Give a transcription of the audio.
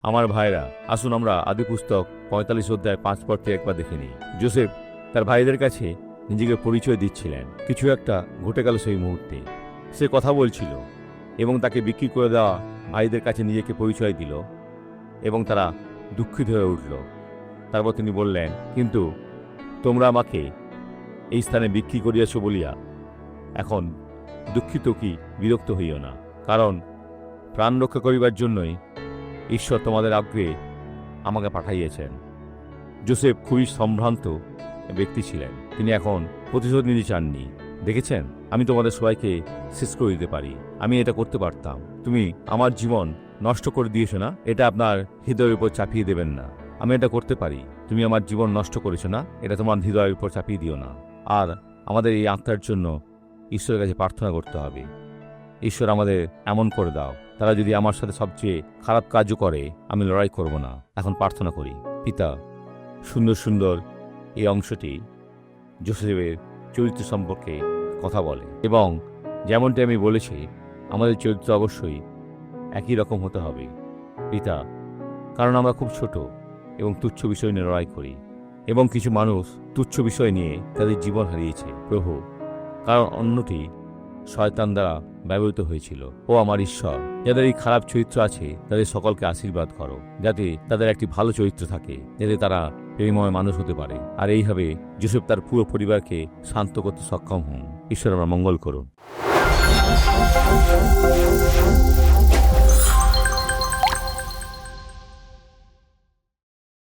আমার ভাইরা, আসুন আমরা আদি পুস্তক ৪৫ অধ্যায় ৫ পদ থেকে একবার দেখে নিই। যোসেফ তার ভাইদের কাছে নিজেকে পরিচয় দিচ্ছিলেন। কিছু একটা ঘটে গেল সেই মুহূর্তে। সে কথা বলছিল এবং তাকে বিক্রি করে দেওয়া ভাইদের কাছে নিজেকে পরিচয় দিল এবং তারা দুঃখিত হয়ে উঠল। তারপর তিনি বললেন, কিন্তু তোমরা আমাকে এই স্থানে বিক্রি করিয়াছ বলিয়া এখন দুঃখিত কি বিরক্ত হইও না, কারণ প্রাণ রক্ষা করিবার জন্যই ঈশ্বর তোমাদের আগ্রে আমাকে পাঠাইয়েছেন। যোসেফ খুবই সম্ভ্রান্ত ব্যক্তি ছিলেন। তিনি এখন প্রতিশোধ নিতে চাননি। দেখেছেন, আমি তোমাদের সবাইকে শেষ করে দিতে পারি, আমি এটা করতে পারতাম। তুমি আমার জীবন নষ্ট করে দিয়েছ না, এটা আপনার হৃদয়ের উপর চাপিয়ে দেবেন না। আমি এটা করতে পারি, তুমি আমার জীবন নষ্ট করেছ না, এটা তোমার হৃদয়ের উপর চাপিয়ে দিও না। আর আমাদের এই আত্মার জন্য ঈশ্বরের কাছে প্রার্থনা করতে হবে, ঈশ্বর আমাদের এমন করে দাও, তারা যদি আমার সাথে সবচেয়ে খারাপ কাজও করে আমি লড়াই করব না। এখন প্রার্থনা করি। পিতা, সুন্দর সুন্দর এই অংশটি যোসেফের চরিত্র সম্পর্কে কথা বলে এবং যেমনটি আমি বলেছি আমাদের চরিত্র অবশ্যই একই রকম হতে হবে পিতা, কারণ আমরা খুব ছোট এবং তুচ্ছ বিষয় নিয়ে লড়াই করি এবং কিছু মানুষ তুচ্ছ বিষয় নিয়ে তাদের জীবন হারিয়েছে প্রভু, কারণ অন্যটি শয়তান দ্বারা ব্যবহৃত হয়েছিল। ও আমার ঈশ্বর, যাদের এই খারাপ চরিত্র আছে তাদের সকলকে আশীর্বাদ করো, যাতে তাদের একটি ভালো চরিত্র থাকে, যাতে তারা প্রেমময় মানুষ হতে পারে। আর এইভাবে যোসেফ তার পুরো পরিবারকে শান্ত করতে সক্ষম হন। ঈশ্বর আমরা মঙ্গল করুন।